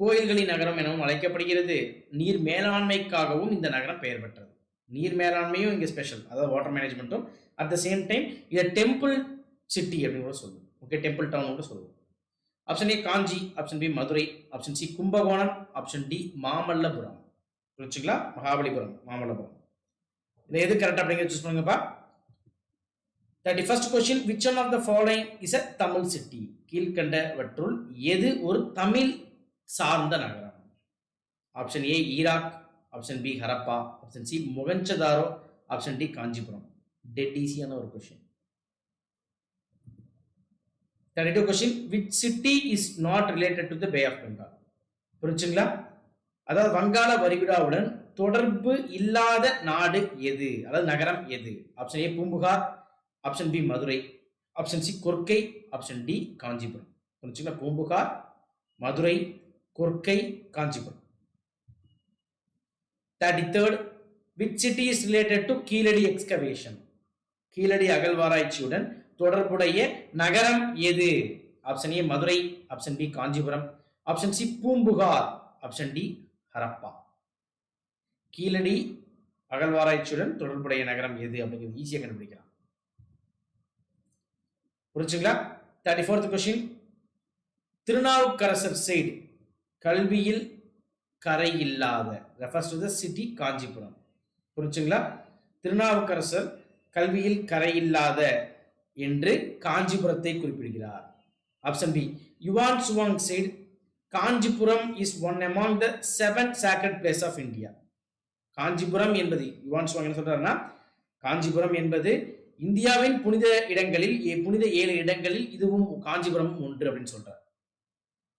S2: கோயில்களின் நகரம் எனவும் அழைக்கப்படுகிறது. நீர் மேலாண்மைக்காகவும் இந்த நகரம் பெயர் பெற்றது. நீர் மேலாண்மையும் இங்கே ஸ்பெஷல், அதாவது வாட்டர் மேனேஜ்மெண்ட்டும். அட் த சேம் டைம் இதை டெம்பிள் சிட்டி அப்படின்னு கூட சொல்லுவோம். ஓகே, டெம்பிள் டவுன் கூட சொல்லுவோம். Option A Kanchi, option B Madurai, option C Kumbakonam, option D Mamallapuram. புரிச்சுங்களா? மகாபலிபுரம், மாமல்லபுரம். இதில் எது கரெக்ட் அப்படிங்கிறத சூஸ் பண்ணுங்கப்பா. 31st question, which one of the following is a Tamil city? கீழ்கண்டவற்றுள் எது ஒரு தமிழ் சார்ந்த நகரம்? Option A Iraq, option B Harappa, option C Mohenjodaro, option D Kanchipuram. Dead ஈஸியான ஒரு question. 32 question, which city is not related to the Bay of Bengal? புரிஞ்சுங்களா? அதாவது வங்காள விரிகுடாவுடன் தொடர்பு இல்லாத நாடு எது, அதாவது நகரம் எது? Option A Poompuhar, option B Madurai, option C Korkai, option D Kanchipuram. புரிஞ்சுங்களா? Poompuhar, Madurai, Korkai, Kanchipuram. 33rd, which city is related to Keezhadi excavation? Keezhadi அகழ்வாராய்ச்சியுடன் தொடர்புடைய நகரம் எது? Option A Madurai, option B Kanchipuram, option C Poompuhar, option D Harappa. Keezhadi அகழ்வாராய்ச்சியுடன் தொடர்புடைய நகரம் எது அப்படிங்கிறது ஈஸியாக கண்டுபிடிக்கலாம். புரிஞ்சுங்களா? 34th question, திருநாவுக்கரசர் சைடு கல்வியில் கரை இல்லாத refers to the city Kanchipuram. புரிஞ்சுங்களா? திருநாவுக்கரசர் கல்வியில் கரை இல்லாத என்று காஞ்சிபுரத்தை குறிப்பிடுகிறார். Option B Yuan Chwang said Kanchipuram is one among the 7 sacred place of India. Kanchipuram என்பது யுவான் சுவாங் என்ன சொல்றாருன்னா, காஞ்சிபுரம் என்பது இந்தியாவின் புனித இடங்களில் புனித 7 இடங்களில் இதுவும் காஞ்சிபுரம் ஒன்று அப்படின்னு சொல்றார்.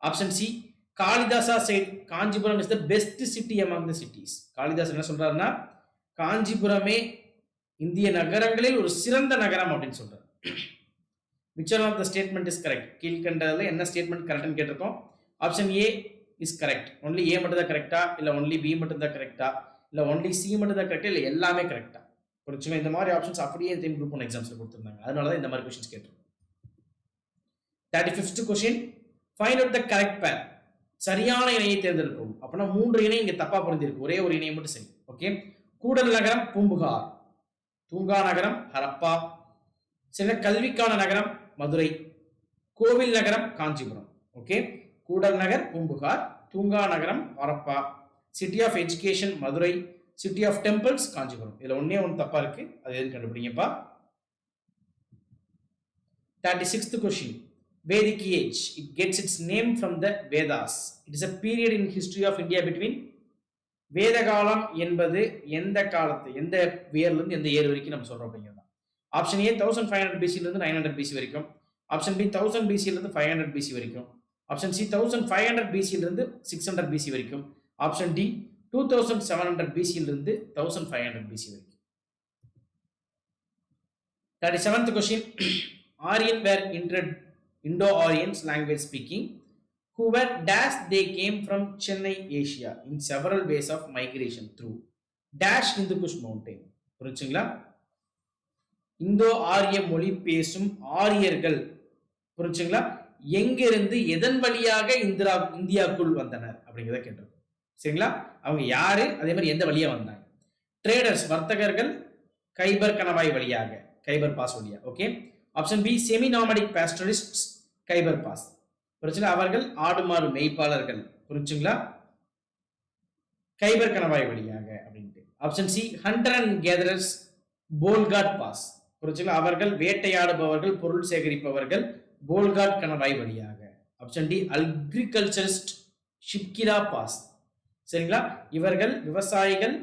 S2: Option C Kalidasa said Kanchipuram is the best city among the cities. Kalidas என்ன சொல்றாருன்னா, காஞ்சிபுரமே இந்திய நகரங்களில் ஒரு சிறந்த நகரம் அப்படின்னு சொல்றாரு. which one of the statement is correct? கீழ்கண்டதுல என்ன ஸ்டேட்மெண்ட் கரெக்ட்னு கேட்டிருக்கோம். Option A is correct. Only A மட்டும் தான் கரெக்டா, இல்ல ஒன்லி பி மட்டும் தான் கரெக்டா, இல்ல ஒன்லி சி மட்டும் தான் கரெக்டா, இல்ல எல்லாமே கரெக்டா? புரிச்சுங்க? இந்த மாதிரி ஆப்ஷன்ஸ் அப்படியே குரூப் 1 எக்ஸாம்ஸ்ல கொடுத்திருந்தாங்க. அதனால தான் இந்த மாதிரி क्वेश्चंस கேட்டிருக்கோம். 35th question, find out the correct pair. சரியான இணையை தேர்ந்தெடுக்கவும். அப்படின்னா 3 இணை இங்க தப்பா புரிஞ்சிருக்கு, ஒரே ஒரு இணை மட்டும் சரி. ஓகே, கூடல் நகரம் பூம்புகார், தூங்கா நகரம் ஹரப்பா, சில கல்விக்கான நகரம் மதுரை, கோவில் நகரம் காஞ்சிபுரம். ஓகே, கூடல் நகர் பூம்புகார், தூங்கா நகரம் Harappa, city of education Madurai, city of temples Kanchipuram. இதுல ஒண்ணே ஒன்று தப்பா இருக்கு, அது எதுன்னு கண்டுபிடிங்கப்பா. 36th question, Vedic age, it gets its name from the Vedas. It is a period in history of India between வேத காலம் என்பது எந்த காலத்து எந்த இயர்ல இருந்து எந்த இயர் வரைக்கும் நம்ம சொல்றோம் அப்படிங்கிறது. ஆப்ஷன் ஏ 1500 BC இருந்து 900 BC வரைக்கும், ஆப்ஷன் பி 1000 BC இருந்து 500 BC வரைக்கும், ஆப்ஷன் சி 1500 BC இருந்து 600 BC வரைக்கும், ஆப்ஷன் டி 2700 BC இருந்து 1500 BC வரைக்கும். 37th question, Aryan were Indo-Aryans language speaking who were dash they came from Chennai, Asia in several ways of migration through dash Hindu Kush mountain. புரிஞ்சுங்களா? இந்தோ ஆரிய மொழி பேசும் ஆரியர்கள் புரிஞ்சுங்களா எங்கிருந்து எதன் வழியாக இந்தியாவுக்குள் வந்தனர் அப்படிங்கிறத கேட்டிருக்கோம். சரிங்களா? அவங்க யாரு, அதே மாதிரி எந்த வழியா வந்தாங்க? ட்ரேடர்ஸ் வர்த்தகர்கள் கைபர் கணவாய் வழியாக, கைபர் பாஸ் வழியா. Okay, option B semi nomadic pastoralists Khyber pass. புரிஞ்சுங்களா? அவர்கள் ஆடு மாடு மெய்ப்பாளர்கள். புரிஞ்சுங்களா? கைபர் கணவாய் வழியாக அப்படின்ட்டு. Option C hunter and gatherers போல்காட் பாஸ். புரிஞ்சுங்களா? அவர்கள் வேட்டையாடுபவர்கள், பொருள் சேகரிப்பவர்கள் போல்காட் கணவாய் வழியாக. Option D agriculturist Shipki La pass. சரிங்களா? இவர்கள் விவசாயிகள்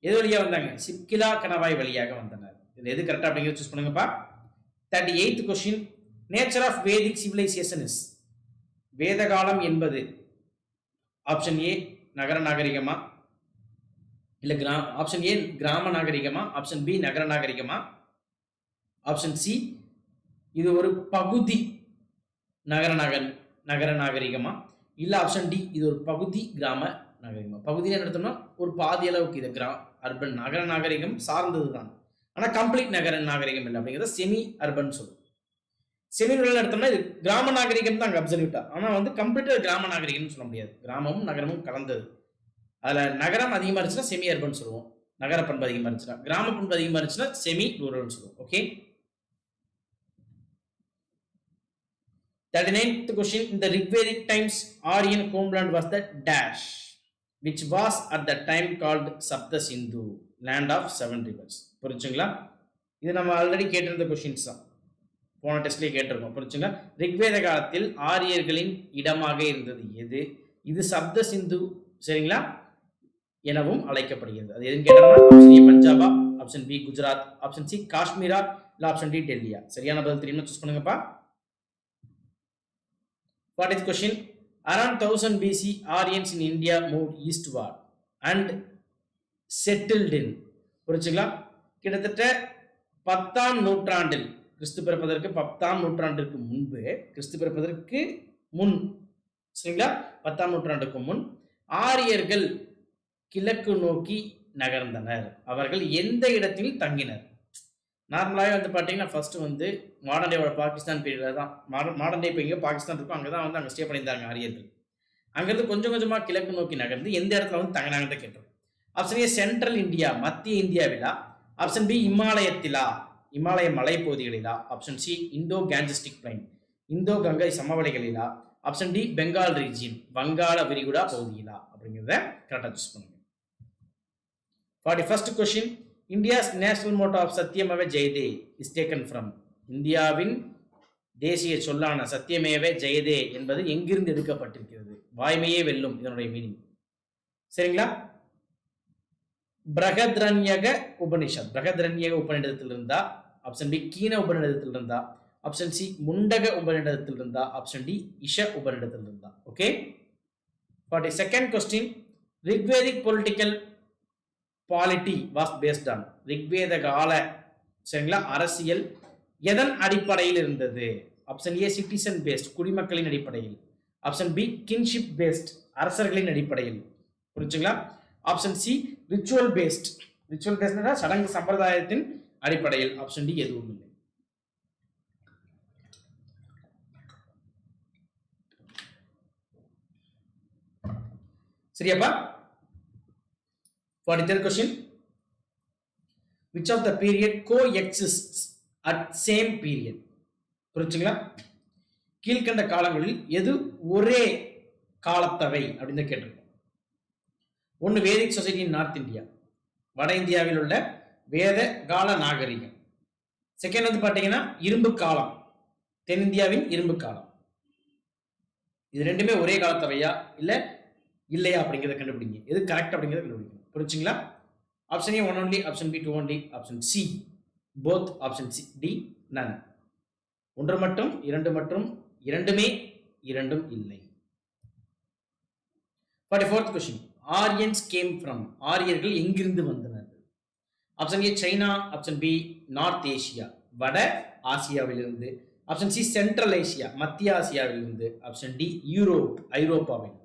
S2: எது வழியா வந்தாங்க? ஷிப்கிலா கணவாய் வழியாக வந்தனர். இதுல எது கரெக்டா அப்படிங்கிறத சூஸ் பண்ணுங்கப்பா. 38th question, nature of Vedic civilization is வேத காலம் என்பது ஆப்ஷன் ஏ நகர நாகரிகமா, இல்ல ஆப்ஷன் ஏ கிராம நாகரிகமா, ஆப்ஷன் பி நகர நாகரிகமா, ஆப்ஷன் சி இது ஒரு பகுதி நகர நாகரிகமா, இல்ல ஆப்ஷன் டி இது ஒரு பகுதி கிராம நாகரிகமா. பகுதியில் எடுத்தோம்னா ஒரு பாதி அளவுக்கு இது அர்பன் நகர நாகரிகம் சார்ந்தது தான், ஆனா கம்ப்ளீட் நகர நாகரிகம் இல்லை அப்படிங்கிறத செமி அர்பன் சொல்லுவோம். செமி ரூரல் எடுத்தோம்னா இது கிராம நாகரிகம் தான் அங்க அப்சல்யூட்டா. ஆனா வந்து கம்ப்ளீட்டா கிராம நாகரிகம்னு சொல்ல முடியாது. கிராமமும் நகரமும் கலந்தது. அதுல நகரம் அதிகமா இருந்துச்சுன்னா செமி அர்பன் சொல்லுவோம். நகர பண்பு அதிகமா இருந்துச்சுன்னா. கிராம பண்பு அதிகமா இருந்துச்சுன்னா செமி ரூரல்னு சொல்லுவோம். Okay. 39th question. In the Rigvedic times, Aryan homeland was the dash, which was at the time called Sapta Sindhu, land of 7 rivers. புரிஞ்சுங்களா? இது நம்ம ஆல்ரெடி கேட்டிருந்த கொஸ்டின்ஸ் தான். போன டெஸ்ட்லேயே கேட்டிருக்கோம். புரிஞ்சுங்களா? ரிக்வேத காலத்தில் ஆரியர்களின் இடமாக இருந்தது எது? இது சப்த சிந்து, சரிங்களா, எனவும் அழைக்கப்படுகிறது. அது எதுன்னு கேட்டோம்னா ஆப்ஷன் ஏ பஞ்சாபா, option B Gujarat, option C காஷ்மீரா, இல்லை ஆப்ஷன் டி டெல்லியா. சரியான பதில் தெரியுமா சூஸ் பண்ணுங்கப்பா. 40th question. Around 1000 BC, Aryans in India moved eastward and settled in. புரிச்சுங்களா? கிட்டத்தட்ட 10ஆம் நூற்றாண்டில், கிறிஸ்து பிறப்பதற்கு 10ஆம் நூற்றாண்டிற்கு முன்பு, கிறிஸ்து பிறப்பதற்கு முன், சரிங்களா, 10ஆம் நூற்றாண்டுக்கு முன் ஆரியர்கள் கிழக்கு நோக்கி நகர்ந்தனர். அவர்கள் எந்த இடத்தில் தங்கினர்? நார்மலாகவே வந்து பார்த்தீங்கன்னா ஃபர்ஸ்ட் வந்து மாடர்ன் டேவோட பாகிஸ்தான் பீரியடில் தான், மாடர்ன் டே இப்போ எங்கே பாகிஸ்தான் இருக்கும் அங்கே தான் வந்து அங்கே ஸ்டே பண்ணியிருந்தாங்க ஆரியர்கள். அங்கேருந்து கொஞ்சம் கொஞ்சமாக கிழக்கு நோக்கி நகர்ந்து எந்த இடத்துல வந்து தங்கினாங்கன்னு கேட்டோம். ஆப்ஷன் ஏ சென்ட்ரல் இந்தியா, மத்திய இந்தியாவிலா, ஆப்ஷன் பி இமாலயத்திலா, இமாலய மலைப்பகுதிகளிலா, option C Indo Gangetic plain, Indo Ganga சமவெளிகளிலா, ஆப்ஷன் டி பெங்கால் ரீஜியன், வங்காள விரிகுடா பகுதியிலா அப்படிங்கிறத கரெக்டாக சூஸ் பண்ணுங்க. 41st question. India's national motto of Satyameva Jayade is taken from. இந்தியாவின் தேசிய சொல்லான சத்தியமேவ ஜெயதே என்பது எங்கிருந்து எடுக்கப்பட்டிருக்கிறது? வாய்மையே வெல்லும் இதனுடைய மீனிங், சரிங்களா? பிரகத்ரண்யக உபனிஷத், பிரகத்ரண்யக உபநிடதத்தில் இருந்தா, ஆப்ஷன் பி கீன உபநிடதத்தில் இருந்தா, ஆப்ஷன் சி முண்டக உபநிடதத்தில் இருந்தா, ஆப்ஷன் டி இஷ உபநிடதத்தில் இருந்தா. Okay. 42nd question. Rigvedic political polity was based on. Rigveda கால, சரிங்களா, அரசியல் எதன் அடிப்படையில் இருந்தது? ஆப்ஷன் ஏ சிட்டிசன் பேஸ்ட், குடிமக்களின் அடிப்படையில், ஆப்ஷன் பி கின்ஷிப் பேஸ்ட், அரசர்களின் அடிப்படையில், புரிஞ்சுங்களா, option C ritual based, ritual பேஸ்ட்னா சடங்கு சம்பிரதாயத்தின் அடிப்படையில், ஆப்ஷன் டி எதுவும் இல்லை. சரியாப்பா? 43rd question. Which of the period coexists at same period? புரிஞ்சுங்களா? கீழ்கண்ட காலங்களில் எது ஒரே காலத்தவை அப்படின்னு கேட்டிருக்கோம். ஒன்று வேதிக் சொசைட்டி இன் நார்த் இந்தியா, வட இந்தியாவில் உள்ள வேத கால நாகரிகம். செகண்ட் வந்து பார்த்தீங்கன்னா இரும்பு காலம், தென்னிந்தியாவின் இரும்பு காலம். இது ரெண்டுமே ஒரே காலத்தவையா இல்லை இல்லையா அப்படிங்கிறத கண்டுபிடிங்க. எது கரெக்ட் அப்படிங்கிறத கண்டுபிடிங்க. புரிஞ்சுங்களா? Option A one only, option B two only, option C both, option C D none. ஒன்று மட்டும், இரண்டு மற்றும், இரண்டுமே, இரண்டும் இல்லை. 44th question. Aryans came from. ஆரியர்கள் எங்கிருந்து வந்தனர்? Option A China, option B North Asia, வட ஆசியாவிலிருந்து, ஆப்ஷன் சி சென்ட்ரல் ஏசியா, மத்திய ஆசியாவிலிருந்து, ஆப்ஷன் டி யூரோப், ஐரோப்பாவில்.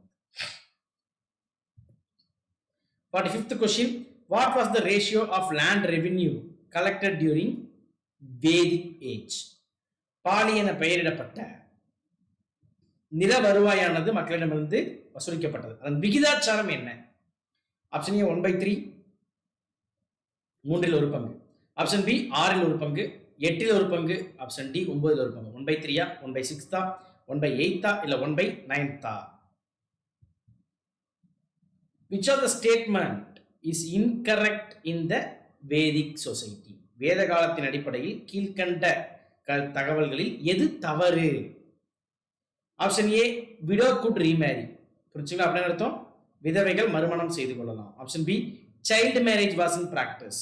S2: 45th question. What was the ratio of land revenue collected during Vedic age? பாலி என பெயரிடப்பட்ட நில வருவாயானது மக்களிடமிருந்து வசூலிக்கப்பட்டது. அதன் விகிதாச்சாரம் என்ன? ஆப்ஷன் ஏ 1/3, 3 ஒரு பங்கு, ஆப்ஷன் பி 6 ஒரு பங்கு, 8 ஒரு பங்கு, ஆப்ஷன் டி 9 ஒரு பங்கு. 1/3, 1/6, 1/8 இல்ல 1/9. Which of the statement is incorrect in the Vedic society? வேத காலத்தின் அடிப்படையில் கீழ்கண்ட தகவல்களில் எது தவறு? Option A widow could remarry. புரிஞ்சுங்களா? அப்படின்னு அர்த்தம் விதவைகள் மறுமணம் செய்து கொள்ளலாம். Option B child marriage was in practice.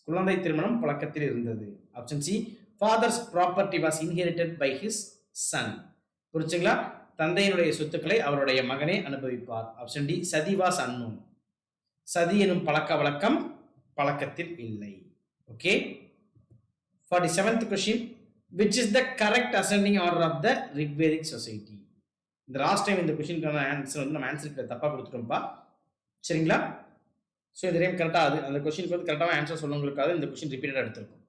S2: குழந்தை திருமணம் பழக்கத்தில் இருந்தது. Option C father's property was inherited by his son. புரிஞ்சுங்களா? தந்தையினுடைய சொத்துக்களை அவருடைய மகனே அனுபவிப்பார். ஆப்ஷன் டி சதி வாஸ் அன்னோன். சதி எனும் பழக்க வழக்கம் பழக்கத்தில் இல்லை. Okay. 47th question. Which is the correct ascending order of the Rigvedic society? இந்த லாஸ்ட் டைம் இந்த கொஸ்டினுக்கான ஆன்சர் வந்து நம்ம ஆன்சருக்கு தப்பா கொடுத்துட்டோம்ப்பா, சரிங்களா? ஸோ இந்த டைம் கரெக்டாக அந்த கொஸ்டினுக்கு வந்து கரெக்டாக ஆன்சர் சொல்லுவங்களுக்காக இந்த கொஸ்டின் ரிப்பீட்டடாக எடுத்திருக்கும்.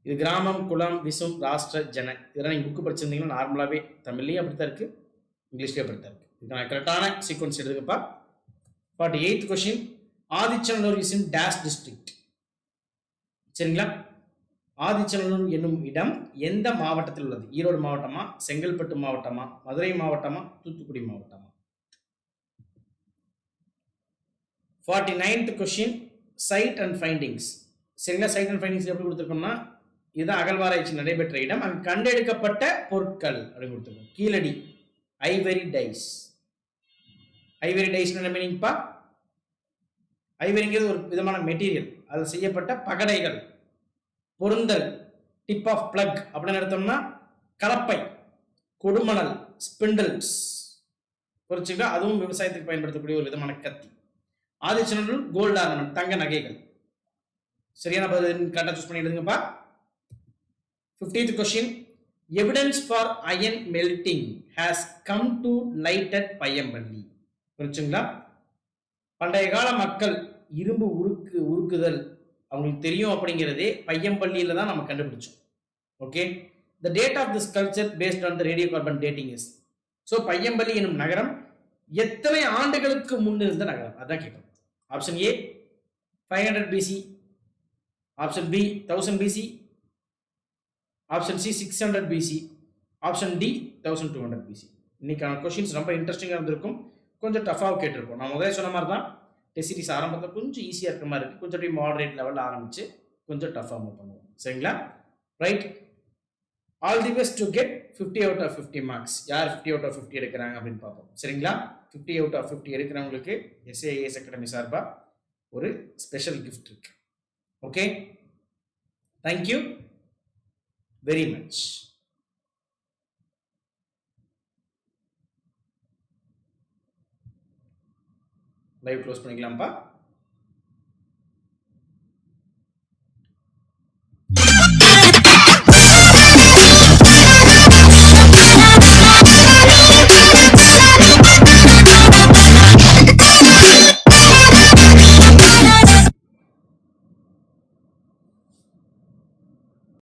S2: இது கிராமம், குலம், விசும், ராஷ்டிர, ஜன, இதெல்லாம் நீங்கள் புக்கு படிச்சிருந்தீங்கன்னா நார்மலாகவே தமிழ்லேயும் அப்படி தான் இருக்குது, இங்கிலீஷ்லேயும் அப்படி தான் இருக்குது. இதுக்கான கரெக்டான சீக்வன்ஸ் எடுத்துக்கப்பா. 48th question, Adichanallur is in dash district. சரிங்களா? ஆதிச்சநல்லூர் என்னும் இடம் எந்த மாவட்டத்தில் உள்ளது? ஈரோடு மாவட்டமா, செங்கல்பட்டு மாவட்டமா, மதுரை மாவட்டமா, தூத்துக்குடி மாவட்டமா? 49th question, site and findings. சரிங்களா? சைட் அண்ட் ஃபைண்டிங்ஸ் எப்படி கொடுத்துருக்கோம்னா, இதுதான் அகழ்வாராய்ச்சி நடைபெற்ற இடம், அங்கு கண்டெடுக்கப்பட்ட பொருட்கள் அப்படின்னு கொடுத்துருக்கோம். Keeladi, ivory dice. Ivory dice என்ன மீனிங்ப்பா? ஐவரிங்கிறது ஒரு விதமான மெட்டீரியல், அதில் செய்யப்பட்ட பகடைகள். பொருந்தல், டிப் ஆஃப் பிளக் அப்படின்னு எடுத்தோம்னா கலப்பை, கொடுமணல், ஸ்பிண்டில்ஸ். புரிச்சுங்களா? அதுவும் விவசாயத்துக்கு பயன்படுத்தக்கூடிய ஒரு விதமான கத்தி. ஆதிச்சநல்லூர் கோல்டு ஆர்னமெண்ட், தங்க நகைகள். சரியான பதில் கரெக்டாக சூஸ் பண்ணி எழுதுங்கப்பா. 50th question, evidence for iron melting has come to light at Paiyampalli. புரிச்சுங்களா? பண்டைய கால மக்கள் இரும்பு உருக்குதல் அவங்களுக்கு தெரியும் அப்படிங்கிறதே பையம்பள்ளியில தான் நம்ம கண்டுபிடிச்சோம். Okay, the date of this culture based on the radio carbon dating is. So Paiyampalli என்னும் நகரம் எத்தனை ஆண்டுகளுக்கு முன் இருந்த நகரம்? அதான் கேட்கணும். Option A 500 BC, option B 1000 BC, option C 600 BC, option D 1200 BC. இன்னைக்கான கொஸ்டின்ஸ் ரொம்ப இன்ட்ரெஸ்டிங்காக இருந்திருக்கும், கொஞ்சம் டஃபாக கேட்டிருக்கும். நான் முதல்ல சொன்ன மாதிரி தான் டெஸ்ட் சீரிஸ் ஆரம்பத்தில் கொஞ்சம் ஈஸியாக இருக்கிற மாதிரி இருக்குது, கொஞ்சம் அப்படியே மாடரேட் லெவலில் ஆரம்பிச்சு கொஞ்சம் டஃபாக மூவ் பண்ணுவோம். சரிங்களா? Right, all the best to get 50 out of 50 marks. யார் 50 out of 50 எடுக்கிறாங்க அப்படின்னு பார்ப்போம். சரிங்களா? 50 out of 50 எடுக்கிறவங்களுக்கு SAS அகாடமி சார்பாக ஒரு ஸ்பெஷல் கிஃப்ட் இருக்கு. Okay, thank you very much. Live close பண்ணிக்கலாம்ப்பா.